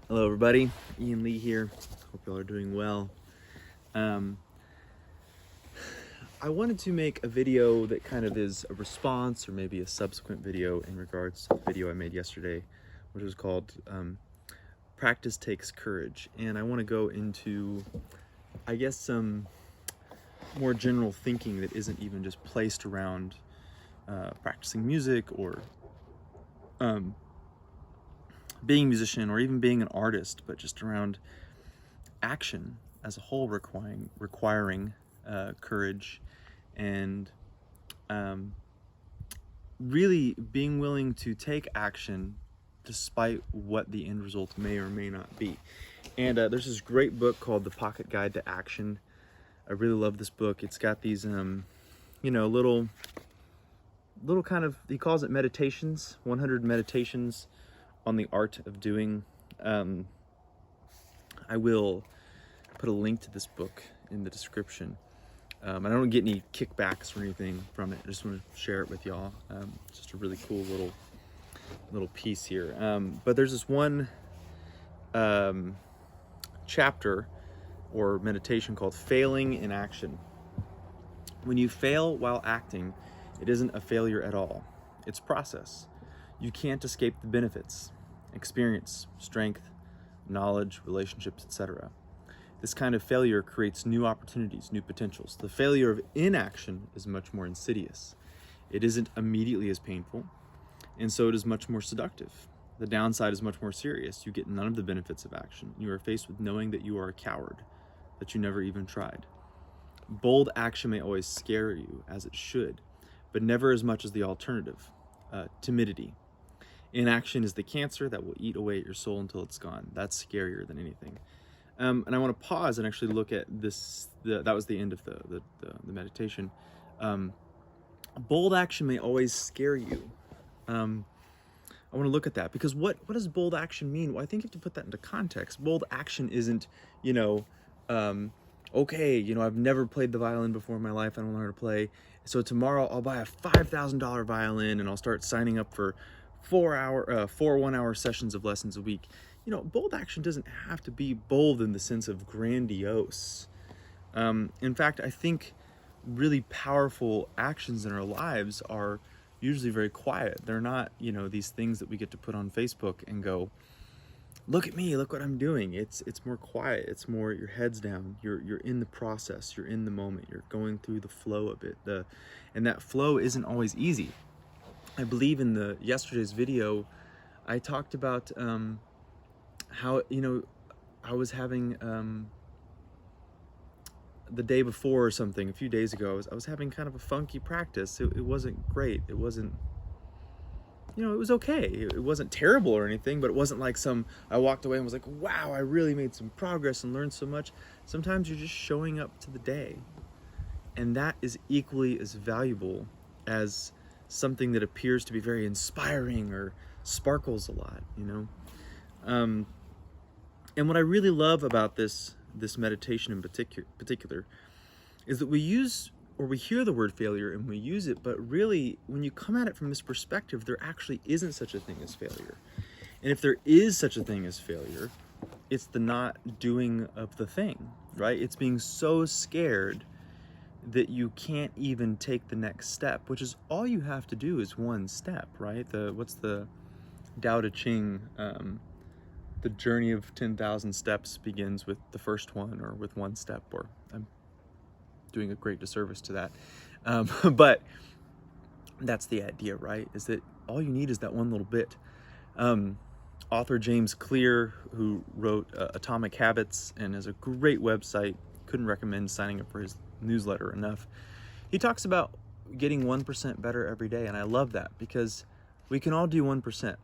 Hello everybody, Ian Lee here. Hope y'all are doing well. I wanted to make a video that kind of is a response or maybe a subsequent video in regards to the video I made yesterday, which was called Practice Takes Courage. And I want to go into, I guess, some more general thinking that isn't even just placed around practicing music or being a musician or even being an artist, but just around action as a whole requiring courage and really being willing to take action despite what the end result may or may not be. And there's this great book called The Pocket Guide to Action. I really love this book. It's got these little kind of, he calls it meditations, 100 meditations on the art of doing. I will put a link to this book in the description. I don't get any kickbacks or anything from it. I just want to share it with y'all. It's just a really cool little piece here. But there's this one chapter or meditation called Failing in Action. When you fail while acting, it isn't a failure at all. It's process. You can't escape the benefits, experience, strength, knowledge, relationships, etc. This kind of failure creates new opportunities, new potentials. The failure of inaction is much more insidious. It isn't immediately as painful, and so it is much more seductive. The downside is much more serious. You get none of the benefits of action. You are faced with knowing that you are a coward, that you never even tried. Bold action may always scare you, as it should, but never as much as the alternative, timidity. Inaction is the cancer that will eat away at your soul until it's gone. That's scarier than anything. And I want to pause and actually look at this. That was the end of the meditation. Bold action may always scare you. I want to look at that because what does bold action mean? Well, I think you have to put that into context. Bold action isn't, okay, I've never played the violin before in my life. I don't know how to play. So tomorrow I'll buy a $5,000 violin and I'll start signing up for 4 1-hour sessions of lessons a week. Bold action doesn't have to be bold in the sense of grandiose. In fact, I think really powerful actions in our lives are usually very quiet. They're not, these things that we get to put on Facebook and go, look at me, look what I'm doing. It's more quiet. It's more your head's down. You're in the process. You're in the moment. You're going through the flow of it. And that flow isn't always easy. I believe in yesterday's video, I talked about how I was having the day before or something, a few days ago, I was having kind of a funky practice. It wasn't great. It wasn't, it was okay. It wasn't terrible or anything, but it wasn't like I walked away and was like, wow, I really made some progress and learned so much. Sometimes you're just showing up to the day, and that is equally as valuable as something that appears to be very inspiring or sparkles a lot, And what I really love about this meditation in particular is that we hear the word failure and we use it, but really when you come at it from this perspective, there actually isn't such a thing as failure. And if there is such a thing as failure, it's the not doing of the thing, right? It's being so scared that you can't even take the next step, which is all you have to do is one step, right? What's the Tao Te Ching, the journey of 10,000 steps begins with the first one or with one step, or I'm doing a great disservice to that. But that's the idea, right? Is that all you need is that one little bit. Author James Clear, who wrote Atomic Habits and has a great website, couldn't recommend signing up for his newsletter enough. He talks about getting 1% better every day, and I love that because we can all do 1%.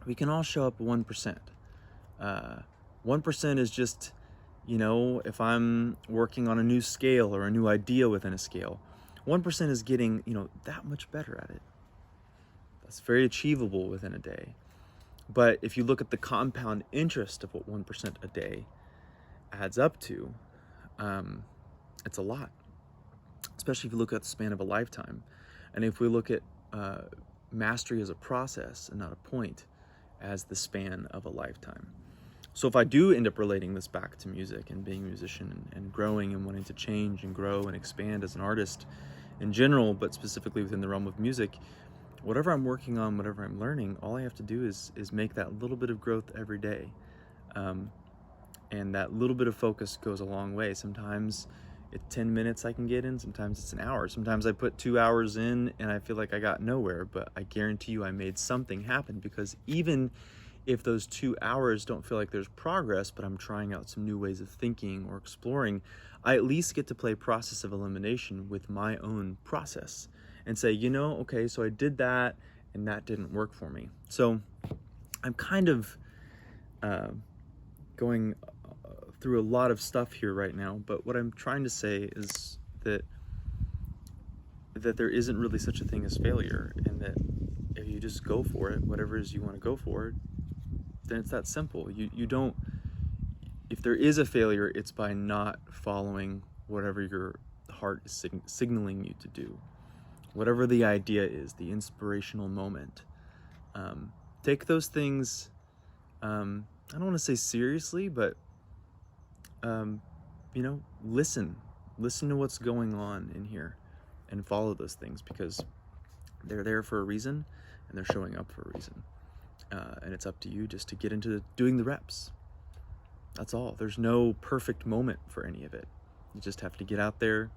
We can all show up 1%. 1% is just, if I'm working on a new scale or a new idea within a scale, 1% is getting, that much better at it. That's very achievable within a day. But if you look at the compound interest of what 1% a day adds up to, it's a lot, especially if you look at the span of a lifetime. And if we look at mastery as a process and not a point, as the span of a lifetime. So if I do end up relating this back to music and being a musician and growing and wanting to change and grow and expand as an artist in general, but specifically within the realm of music, whatever I'm working on, whatever I'm learning, all I have to do is make that little bit of growth every day. And that little bit of focus goes a long way. Sometimes it's 10 minutes I can get in, sometimes it's an hour. Sometimes I put 2 hours in and I feel like I got nowhere, but I guarantee you I made something happen, because even if those 2 hours don't feel like there's progress, but I'm trying out some new ways of thinking or exploring, I at least get to play process of elimination with my own process and say, okay, so I did that and that didn't work for me. So I'm kind of going through a lot of stuff here right now, but what I'm trying to say is that there isn't really such a thing as failure, and that if you just go for it, whatever it is you want to go for, then it's that simple. You don't, if there is a failure, it's by not following whatever your heart is signaling you to do. Whatever the idea is, the inspirational moment. Take those things, I don't want to say seriously, but listen to what's going on in here and follow those things, because they're there for a reason and they're showing up for a reason. And it's up to you just to get into doing the reps. That's all. There's no perfect moment for any of it. You just have to get out there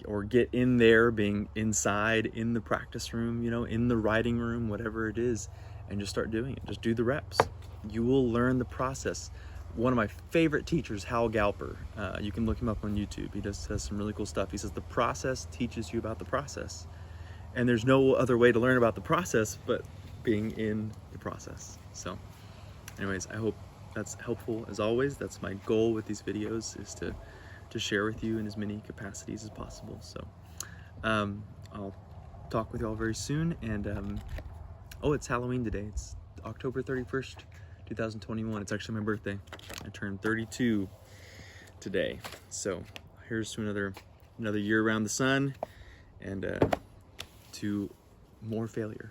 or get in there, being inside in the practice room, in the writing room, whatever it is, and just start doing it. Just do the reps. You will learn the process. One of my favorite teachers, Hal Galper, you can look him up on YouTube. He does some really cool stuff. He says the process teaches you about the process. And there's no other way to learn about the process but being in the process. So anyways, I hope that's helpful as always. That's my goal with these videos, is to share with you in as many capacities as possible. So I'll talk with you all very soon. And it's Halloween today. It's October 31st, 2021. It's actually my birthday. I turned 32 today. So here's to another year around the sun, and to more failure.